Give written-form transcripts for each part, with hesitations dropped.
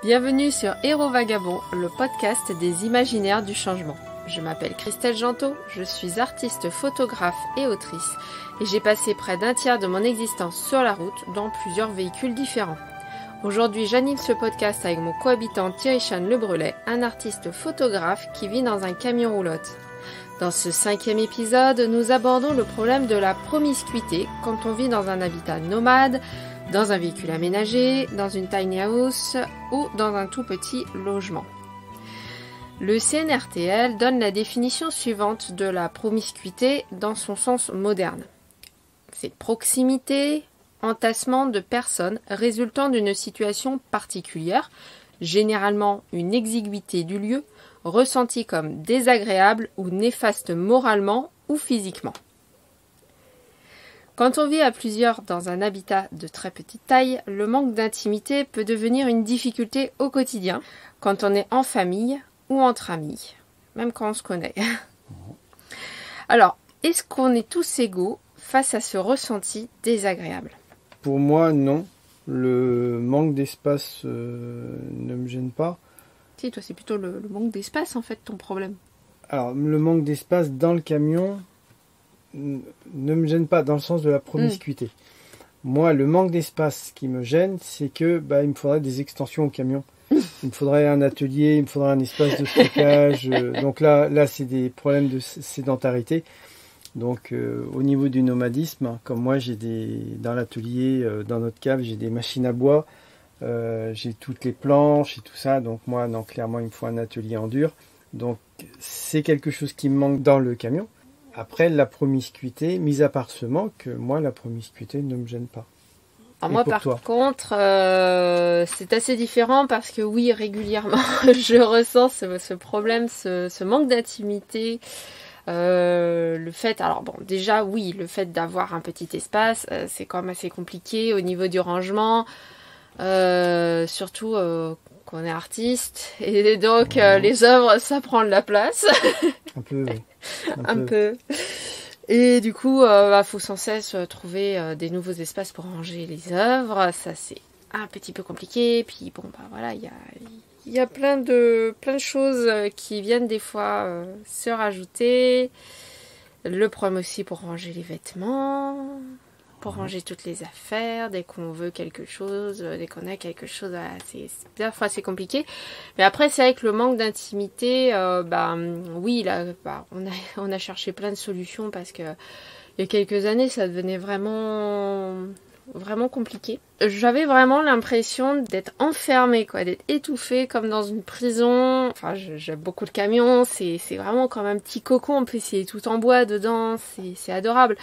Bienvenue sur Héros Vagabond, le podcast des imaginaires du changement. Je m'appelle Christelle Gentot, je suis artiste, photographe et autrice et j'ai passé près d'un tiers de mon existence sur la route dans plusieurs véhicules différents. Aujourd'hui, j'anime ce podcast avec mon cohabitant Thierry-Chan Le Brelet, un artiste photographe qui vit dans un camion roulotte. Dans ce 5e épisode, nous abordons le problème de la promiscuité quand on vit dans un habitat nomade, dans un véhicule aménagé, dans une tiny house ou dans un tout petit logement. Le CNRTL donne la définition suivante de la promiscuité dans son sens moderne. C'est proximité, entassement de personnes résultant d'une situation particulière, généralement une exiguïté du lieu, ressentie comme désagréable ou néfaste moralement ou physiquement. Quand on vit à plusieurs dans un habitat de très petite taille, le manque d'intimité peut devenir une difficulté au quotidien, quand on est en famille ou entre amis, même quand on se connaît. Alors, est-ce qu'on est tous égaux face à ce ressenti désagréable ? Pour moi, non. Le manque d'espace ne me gêne pas. Si, toi, c'est plutôt le manque d'espace, en fait, ton problème. Alors, le manque d'espace dans le camion ne me gêne pas dans le sens de la promiscuité. Moi, le manque d'espace qui me gêne, c'est que il me faudrait des extensions au camion. Il me faudrait un atelier, il me faudrait un espace de stockage. Donc là, c'est des problèmes de sédentarité. Donc, au niveau du nomadisme, comme moi, dans l'atelier, dans notre cave, j'ai des machines à bois, j'ai toutes les planches et tout ça. Donc moi, non, clairement, il me faut un atelier en dur. Donc, c'est quelque chose qui me manque dans le camion. Après, la promiscuité, mis à part ce manque, moi, la promiscuité ne me gêne pas. Alors moi, par contre, c'est assez différent parce que oui, régulièrement, je ressens ce problème, ce manque d'intimité. Le fait, alors bon, déjà, oui, le fait d'avoir un petit espace, c'est quand même assez compliqué au niveau du rangement, surtout qu'on est artiste, et donc les œuvres, ça prend de la place. Un peu, oui. Un peu. Et du coup, faut sans cesse trouver des nouveaux espaces pour ranger les œuvres. Ça, c'est un petit peu compliqué. Puis bon, voilà, il y a plein de choses qui viennent des fois se rajouter. Le problème aussi pour ranger les vêtements, pour ranger toutes les affaires, dès qu'on veut quelque chose, dès qu'on a quelque chose, parfois c'est compliqué. Mais après, c'est vrai que le manque d'intimité, oui, là, on a cherché plein de solutions parce que il y a quelques années, ça devenait vraiment compliqué. J'avais vraiment l'impression d'être enfermée, d'être étouffée comme dans une prison. Enfin, j'aime beaucoup le camion, c'est vraiment comme un petit cocon, en plus il est tout en bois dedans, c'est adorable.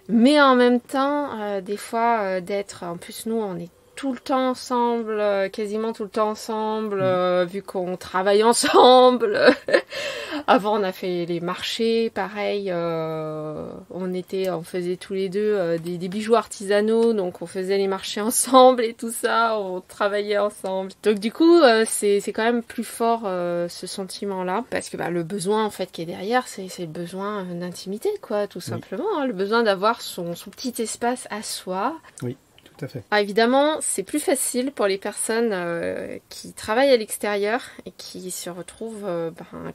Mais en même temps, des fois, en plus nous, on est tout le temps ensemble, quasiment tout le temps ensemble, vu qu'on travaille ensemble. Avant, on a fait les marchés, pareil, on faisait tous les deux des bijoux artisanaux, donc on faisait les marchés ensemble et tout ça, on travaillait ensemble. Donc du coup, c'est quand même plus fort ce sentiment-là, parce que le besoin en fait qui est derrière, c'est le besoin d'intimité, tout simplement, hein, le besoin d'avoir son petit espace à soi. Oui. Tout à fait. Ah, évidemment, c'est plus facile pour les personnes qui travaillent à l'extérieur et qui se retrouvent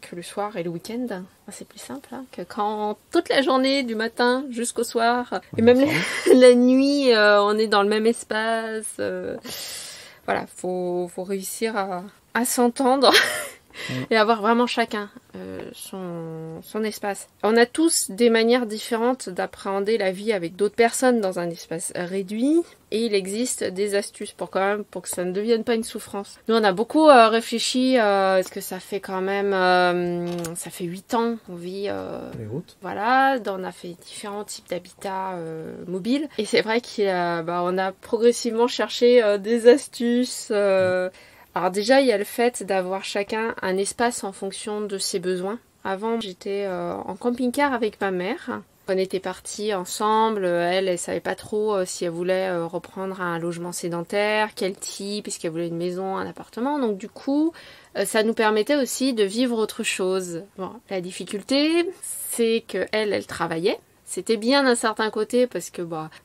que le soir et le week-end. C'est plus simple que quand toute la journée, du matin jusqu'au soir, et même la nuit, on est dans le même espace. Voilà, faut réussir à s'entendre. Et avoir vraiment chacun son espace. On a tous des manières différentes d'appréhender la vie avec d'autres personnes dans un espace réduit. Et il existe des astuces pour que ça ne devienne pas une souffrance. Nous, on a beaucoup réfléchi, parce que ça fait quand même... ça fait 8 ans qu'on vit... les routes. Voilà, on a fait différents types d'habitats mobiles. Et c'est vrai qu'on a progressivement cherché des astuces... Alors déjà, il y a le fait d'avoir chacun un espace en fonction de ses besoins. Avant, j'étais en camping-car avec ma mère. On était partis ensemble. Elle savait pas trop si elle voulait reprendre un logement sédentaire, quel type, est-ce qu'elle voulait une maison, un appartement. Donc du coup, ça nous permettait aussi de vivre autre chose. Bon, la difficulté, c'est que elle travaillait. C'était bien d'un certain côté parce que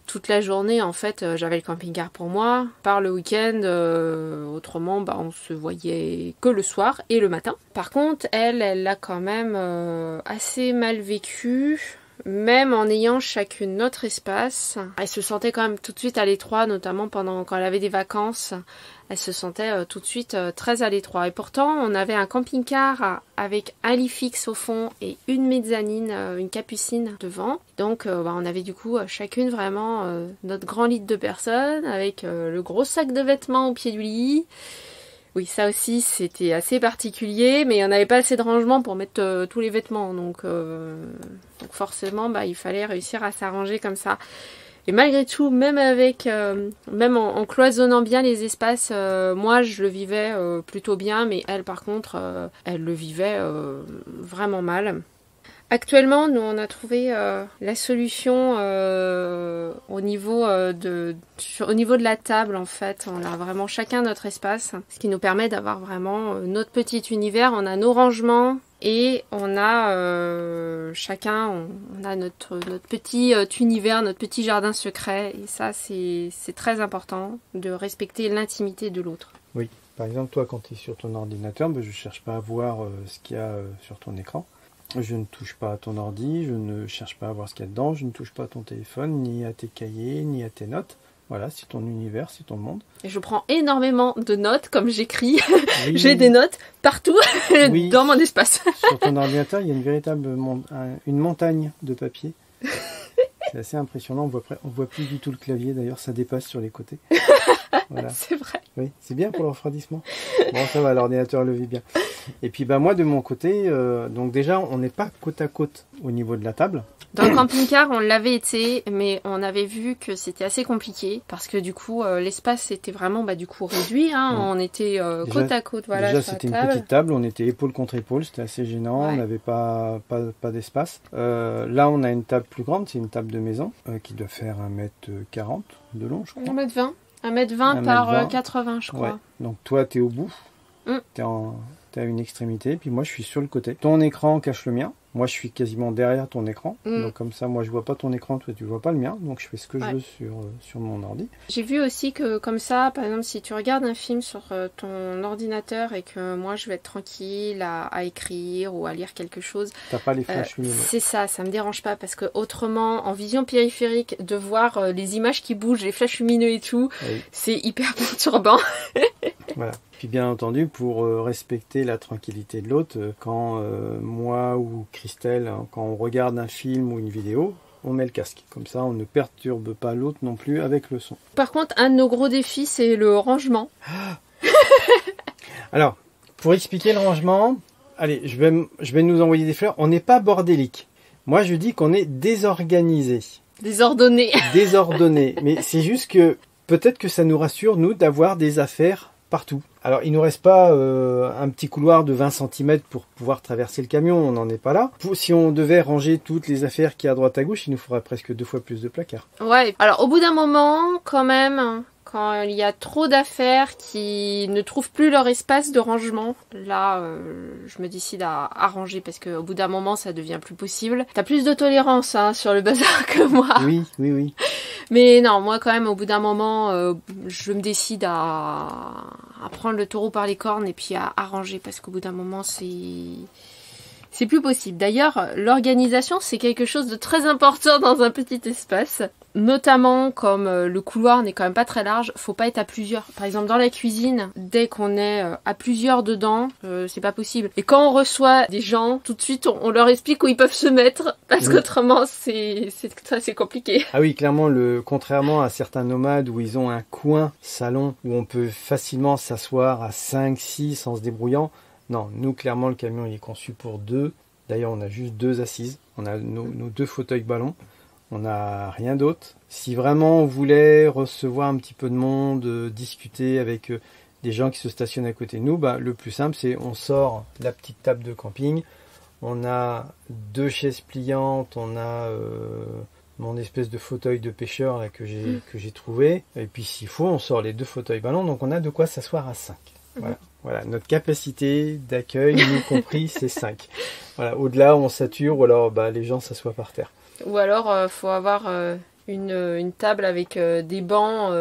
toute la journée, en fait, j'avais le camping-car pour moi. Par le week-end, autrement, on se voyait que le soir et le matin. Par contre, elle l'a quand même assez mal vécu. Même en ayant chacune notre espace, elle se sentait quand même tout de suite à l'étroit, notamment quand elle avait des vacances. Elle se sentait tout de suite très à l'étroit. Et pourtant, on avait un camping-car avec un lit fixe au fond et une mezzanine, une capucine devant. Donc, on avait du coup chacune vraiment notre grand lit de 2 personnes avec le gros sac de vêtements au pied du lit. Oui, ça aussi, c'était assez particulier, mais on n'avait pas assez de rangement pour mettre tous les vêtements. Donc forcément, il fallait réussir à s'arranger comme ça. Et malgré tout, même en cloisonnant bien les espaces, moi, je le vivais plutôt bien, mais elle, par contre, elle le vivait vraiment mal. Actuellement, nous, on a trouvé la solution au niveau de la table, en fait. On a vraiment chacun notre espace, ce qui nous permet d'avoir vraiment notre petit univers. On a nos rangements et on a chacun, on a notre petit univers, notre petit jardin secret. Et ça, c'est très important de respecter l'intimité de l'autre. Oui, par exemple, toi, quand tu es sur ton ordinateur, je ne cherche pas à voir ce qu'il y a sur ton écran. Je ne touche pas à ton ordi, je ne cherche pas à voir ce qu'il y a dedans, je ne touche pas à ton téléphone, ni à tes cahiers, ni à tes notes. Voilà, c'est ton univers, c'est ton monde. Et je prends énormément de notes, comme j'écris. Oui, J'ai des notes partout dans mon espace. Sur ton ordinateur, il y a une véritable une montagne de papier. C'est assez impressionnant, on voit plus du tout le clavier, d'ailleurs ça dépasse sur les côtés. Voilà. C'est vrai. Oui, c'est bien pour le refroidissement. Bon, ça va, l'ordinateur le vit bien. Et puis moi de mon côté, donc déjà on n'est pas côte à côte au niveau de la table. Dans le camping-car, on l'avait été, mais on avait vu que c'était assez compliqué parce que du coup, l'espace était vraiment du coup réduit. On était côte à côte, voilà. Déjà, c'était une petite table, on était épaule contre épaule, c'était assez gênant, on n'avait pas d'espace. Là, on a une table plus grande, c'est une table de maison qui doit faire 1m40 de long, je crois. 1m20. 1m20 par 80, je crois. Ouais. Donc toi, tu es au bout, tu es à une extrémité, puis moi, je suis sur le côté. Ton écran cache le mien. Moi, je suis quasiment derrière ton écran. Donc, comme ça, moi, je vois pas ton écran, toi, tu vois pas le mien. Donc, je fais ce que je veux sur mon ordi. J'ai vu aussi que, comme ça, par exemple, si tu regardes un film sur ton ordinateur et que moi, je vais être tranquille à écrire ou à lire quelque chose. T'as pas les flashs lumineux. C'est ça me dérange pas parce que autrement, en vision périphérique, de voir les images qui bougent, les flashs lumineux et tout, c'est hyper perturbant. Voilà. Puis bien entendu, pour respecter la tranquillité de l'autre, quand moi ou Christelle, quand on regarde un film ou une vidéo, on met le casque. Comme ça, on ne perturbe pas l'autre non plus avec le son. Par contre, un de nos gros défis, c'est le rangement. Alors, pour expliquer le rangement, allez, je vais nous envoyer des fleurs. On n'est pas bordélique. Moi, je dis qu'on est désorganisé. Désordonné. Désordonné. Mais c'est juste que peut-être que ça nous rassure, nous, d'avoir des affaires partout. Alors, il nous reste pas un petit couloir de 20 cm pour pouvoir traverser le camion, on n'en est pas là. Si on devait ranger toutes les affaires qu'il y a à droite à gauche, il nous faudrait presque 2 fois plus de placards. Ouais, alors au bout d'un moment, quand même, quand il y a trop d'affaires qui ne trouvent plus leur espace de rangement, là, je me décide à ranger parce qu'au bout d'un moment, ça devient plus possible. T'as plus de tolérance sur le bazar que moi. Oui. Mais non, moi quand même, au bout d'un moment, je me décide à prendre le taureau par les cornes et puis à ranger parce qu'au bout d'un moment, c'est plus possible. D'ailleurs, l'organisation, c'est quelque chose de très important dans un petit espace. Notamment, comme le couloir n'est quand même pas très large, faut pas être à plusieurs. Par exemple, dans la cuisine, dès qu'on est à plusieurs dedans, c'est pas possible. Et quand on reçoit des gens, tout de suite, on leur explique où ils peuvent se mettre, parce qu'autrement, c'est compliqué. Ah oui, clairement, contrairement à certains nomades où ils ont un coin salon où on peut facilement s'asseoir à 5-6 en se débrouillant, non, nous, clairement, le camion il est conçu pour 2. D'ailleurs, on a juste 2 assises. On a nos 2 fauteuils ballons. On n'a rien d'autre. Si vraiment on voulait recevoir un petit peu de monde, discuter avec des gens qui se stationnent à côté de nous, le plus simple, c'est on sort la petite table de camping. On a 2 chaises pliantes. On a mon espèce de fauteuil de pêcheur là, que j'ai trouvé. Et puis, s'il faut, on sort les 2 fauteuils ballons. Donc, on a de quoi s'asseoir à 5. Voilà, notre capacité d'accueil, nous compris, c'est 5. Voilà, au-delà, on sature ou alors les gens s'assoient par terre. Ou alors, faut avoir une table avec des bancs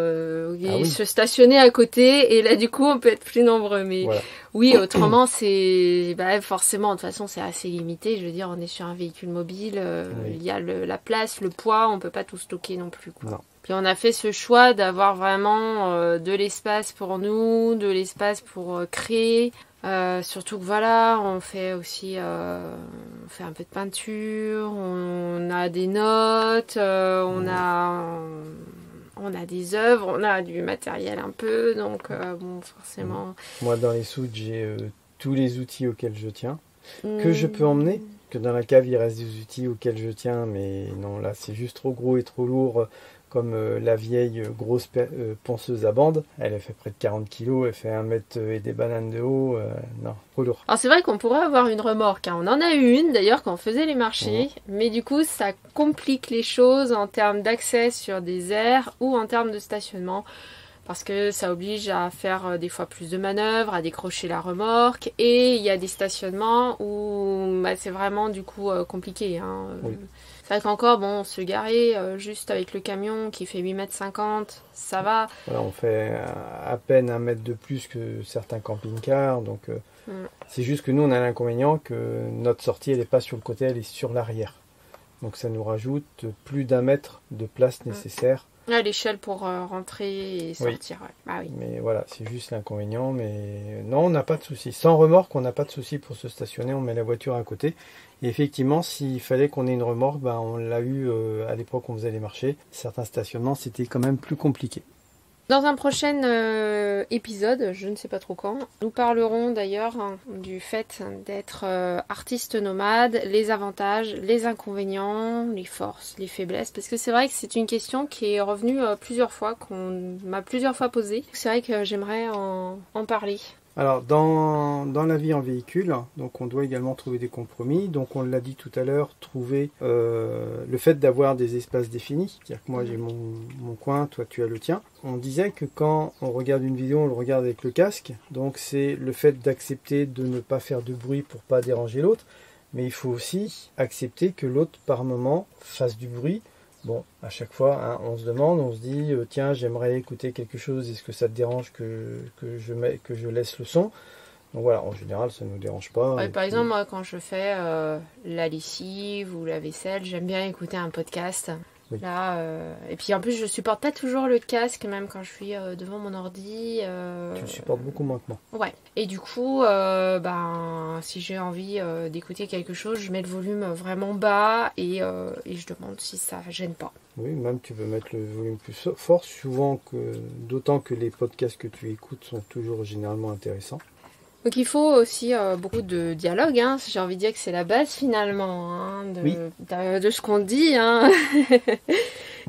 et se stationner à côté. Et là, du coup, on peut être plus nombreux. Mais Voilà. oui, autrement, c'est forcément, de toute façon, c'est assez limité. Je veux dire, on est sur un véhicule mobile. Il y a la place, le poids. On peut pas tout stocker non plus, quoi. Non. Puis on a fait ce choix d'avoir vraiment de l'espace pour nous, de l'espace pour créer. Surtout que voilà, on fait aussi on fait un peu de peinture, on a des notes, on a des œuvres, on a du matériel un peu, donc bon, forcément. Moi, dans les soutes, j'ai tous les outils auxquels je tiens, que je peux emmener, que dans la cave, il reste des outils auxquels je tiens, mais non, là, c'est juste trop gros et trop lourd. Comme la vieille grosse ponceuse à bande, elle fait près de 40 kilos, elle fait 1 mètre et des bananes de haut, non, trop lourd. Alors c'est vrai qu'on pourrait avoir une remorque, hein. On en a eu une d'ailleurs quand on faisait les marchés, mais du coup ça complique les choses en termes d'accès sur des aires ou en termes de stationnement, parce que ça oblige à faire des fois plus de manœuvres, à décrocher la remorque, et il y a des stationnements où c'est vraiment du coup compliqué, hein. Oui. C'est vrai qu'encore, bon, se garer juste avec le camion qui fait 8,50 m, ça va. Voilà, on fait à peine 1 mètre de plus que certains camping-cars, donc c'est juste que nous on a l'inconvénient que notre sortie elle n'est pas sur le côté, elle est sur l'arrière. Donc ça nous rajoute plus d'1 mètre de place nécessaire. À l'échelle pour rentrer et sortir. Oui. Ouais. Bah oui. Mais voilà, c'est juste l'inconvénient. Mais non, on n'a pas de souci. Sans remorque, on n'a pas de souci pour se stationner. On met la voiture à côté. Et effectivement, s'il fallait qu'on ait une remorque, on l'a eu à l'époque où on faisait les marchés. Certains stationnements, c'était quand même plus compliqué. Dans un prochain épisode, je ne sais pas trop quand, nous parlerons d'ailleurs du fait d'être artiste nomade, les avantages, les inconvénients, les forces, les faiblesses, parce que c'est vrai que c'est une question qui est revenue plusieurs fois, qu'on m'a plusieurs fois posée. C'est vrai que j'aimerais en parler. Alors, dans la vie en véhicule, donc on doit également trouver des compromis. Donc, on l'a dit tout à l'heure, trouver le fait d'avoir des espaces définis. C'est-à-dire que moi, j'ai mon coin, toi, tu as le tien. On disait que quand on regarde une vidéo, on le regarde avec le casque. Donc, c'est le fait d'accepter de ne pas faire de bruit pour pas déranger l'autre. Mais il faut aussi accepter que l'autre, par moment, fasse du bruit. Bon, à chaque fois, on se demande, on se dit, tiens, j'aimerais écouter quelque chose, est-ce que ça te dérange que je laisse le son? Donc voilà, en général, ça ne nous dérange pas. Ouais, par exemple, moi, quand je fais la lessive ou la vaisselle, j'aime bien écouter un podcast. Oui. Là, et puis en plus, je supporte pas toujours le casque, même quand je suis devant mon ordi. Tu le supportes beaucoup moins que moi. Ouais. Et du coup, si j'ai envie d'écouter quelque chose, je mets le volume vraiment bas et je demande si ça gêne pas. Oui, même tu peux mettre le volume plus fort, d'autant que les podcasts que tu écoutes sont toujours généralement intéressants. Donc il faut aussi beaucoup de dialogue, hein. J'ai envie de dire que c'est la base finalement, hein, de ce qu'on dit, hein.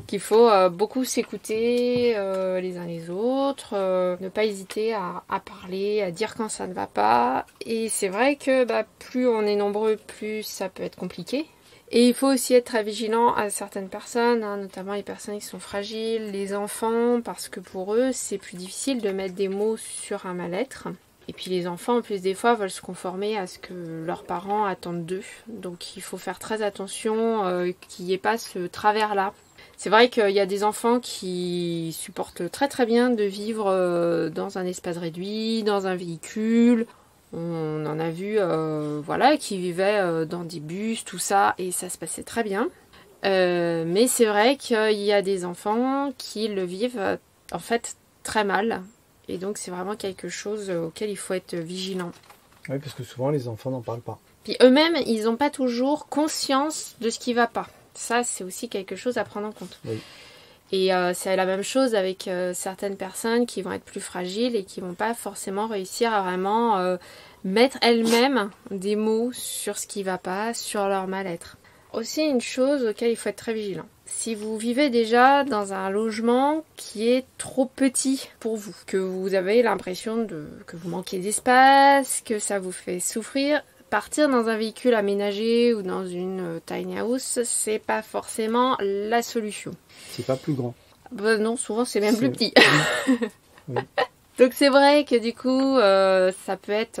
Qu'il faut beaucoup s'écouter les uns les autres, ne pas hésiter à parler, à dire quand ça ne va pas. Et c'est vrai que plus on est nombreux, plus ça peut être compliqué. Et il faut aussi être très vigilant à certaines personnes, hein, notamment les personnes qui sont fragiles, les enfants, parce que pour eux c'est plus difficile de mettre des mots sur un mal-être. Et puis les enfants, en plus, des fois, veulent se conformer à ce que leurs parents attendent d'eux. Donc il faut faire très attention qu'il n'y ait pas ce travers-là. C'est vrai qu'il y a des enfants qui supportent très très bien de vivre dans un espace réduit, dans un véhicule. On en a vu qui vivaient dans des bus, tout ça, et ça se passait très bien. Mais c'est vrai qu'il y a des enfants qui le vivent en fait très mal. Et donc c'est vraiment quelque chose auquel il faut être vigilant. Oui, parce que souvent les enfants n'en parlent pas. Puis eux-mêmes, ils n'ont pas toujours conscience de ce qui ne va pas. Ça, c'est aussi quelque chose à prendre en compte. Oui. Et c'est la même chose avec certaines personnes qui vont être plus fragiles et qui ne vont pas forcément réussir à vraiment mettre elles-mêmes des mots sur ce qui ne va pas, sur leur mal-être. Aussi une chose auquel il faut être très vigilant. Si vous vivez déjà dans un logement qui est trop petit pour vous, que vous avez l'impression que vous manquez d'espace, que ça vous fait souffrir, partir dans un véhicule aménagé ou dans une tiny house, c'est pas forcément la solution. C'est pas plus grand. Non, souvent c'est même plus petit. Oui. Donc c'est vrai que du coup, ça peut être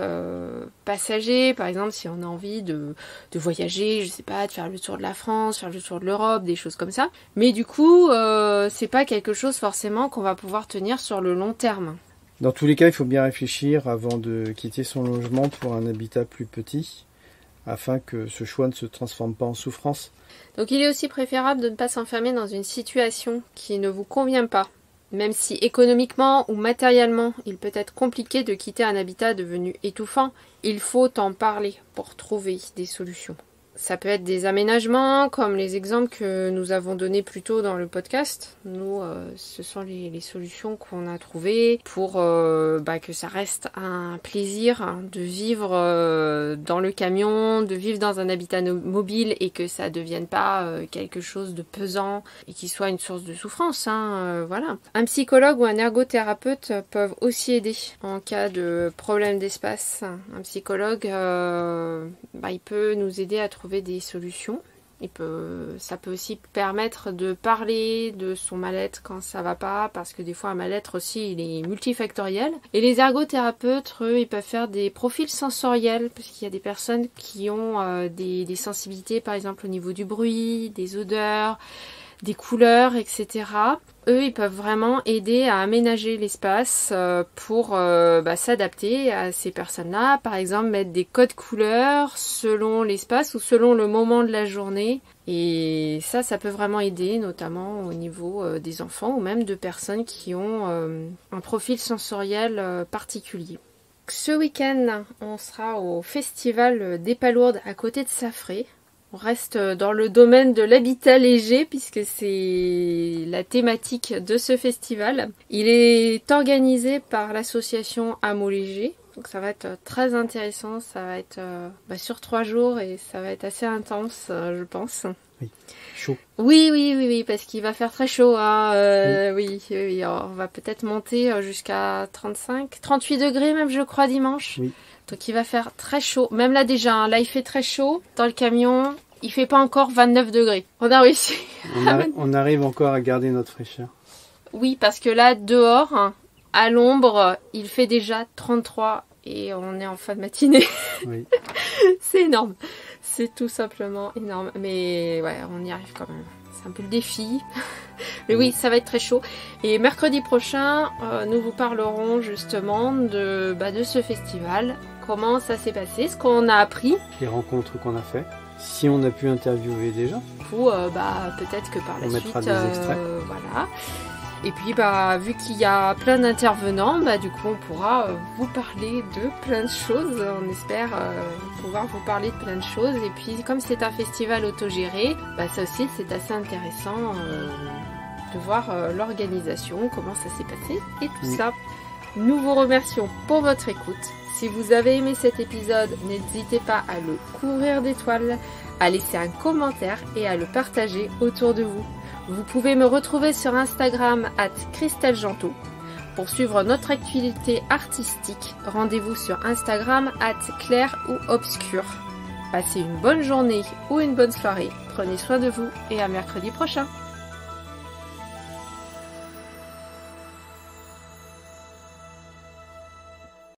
passager, par exemple si on a envie de voyager, je sais pas, de faire le tour de la France, faire le tour de l'Europe, des choses comme ça. Mais du coup, c'est pas quelque chose forcément qu'on va pouvoir tenir sur le long terme. Dans tous les cas, il faut bien réfléchir avant de quitter son logement pour un habitat plus petit, afin que ce choix ne se transforme pas en souffrance. Donc il est aussi préférable de ne pas s'enfermer dans une situation qui ne vous convient pas. Même si économiquement ou matériellement, il peut être compliqué de quitter un habitat devenu étouffant, il faut en parler pour trouver des solutions. Ça peut être des aménagements, comme les exemples que nous avons donnés plus tôt dans le podcast. Nous, ce sont les solutions qu'on a trouvées pour que ça reste un plaisir de vivre dans le camion, de vivre dans un habitat mobile et que ça ne devienne pas quelque chose de pesant et qui soit une source de souffrance. Voilà. Un psychologue ou un ergothérapeute peuvent aussi aider en cas de problème d'espace. Un psychologue, il peut nous aider à trouver des solutions. Ça peut aussi permettre de parler de son mal-être quand ça va pas, parce que des fois un mal-être aussi il est multifactoriel. Et les ergothérapeutes, eux, ils peuvent faire des profils sensoriels, parce qu'il y a des personnes qui ont des sensibilités, par exemple au niveau du bruit, des odeurs, des couleurs, etc. Eux, ils peuvent vraiment aider à aménager l'espace pour s'adapter à ces personnes-là. Par exemple, mettre des codes couleurs selon l'espace ou selon le moment de la journée. Et ça peut vraiment aider, notamment au niveau des enfants ou même de personnes qui ont un profil sensoriel particulier. Ce week-end, on sera au festival des Palourdes à côté de Saffré. On reste dans le domaine de l'habitat léger puisque c'est la thématique de ce festival. Il est organisé par l'association Hameau Léger. Donc ça va être très intéressant, ça va être sur 3 jours et ça va être assez intense, je pense. Oui, chaud. Oui, parce qu'il va faire très chaud. Oui. On va peut-être monter jusqu'à 38 degrés même, je crois, dimanche. Oui. Donc il va faire très chaud. Même là déjà, là il fait très chaud. Dans le camion, il fait pas encore 29 degrés. On a réussi. On arrive encore à garder notre fraîcheur. Oui, parce que là, dehors, à l'ombre, il fait déjà 33 et on est en fin de matinée. Oui. C'est énorme. C'est tout simplement énorme. Mais ouais, on y arrive quand même. C'est un peu le défi. Mais oui, ça va être très chaud. Et mercredi prochain, nous vous parlerons justement de ce festival. Comment ça s'est passé, ce qu'on a appris. Les rencontres qu'on a fait. Si on a pu interviewer déjà. Ou peut-être que par la suite, des extraits. Voilà. Et puis vu qu'il y a plein d'intervenants, du coup on pourra vous parler de plein de choses. On espère pouvoir vous parler de plein de choses. Et puis comme c'est un festival autogéré, ça aussi c'est assez intéressant de voir l'organisation, comment ça s'est passé et tout ça. Nous vous remercions pour votre écoute. Si vous avez aimé cet épisode, n'hésitez pas à le couvrir d'étoiles, à laisser un commentaire et à le partager autour de vous. Vous pouvez me retrouver sur Instagram @ChrystelGentot. Pour suivre notre actualité artistique, rendez-vous sur Instagram @clair ou obscur. Passez une bonne journée ou une bonne soirée. Prenez soin de vous et à mercredi prochain.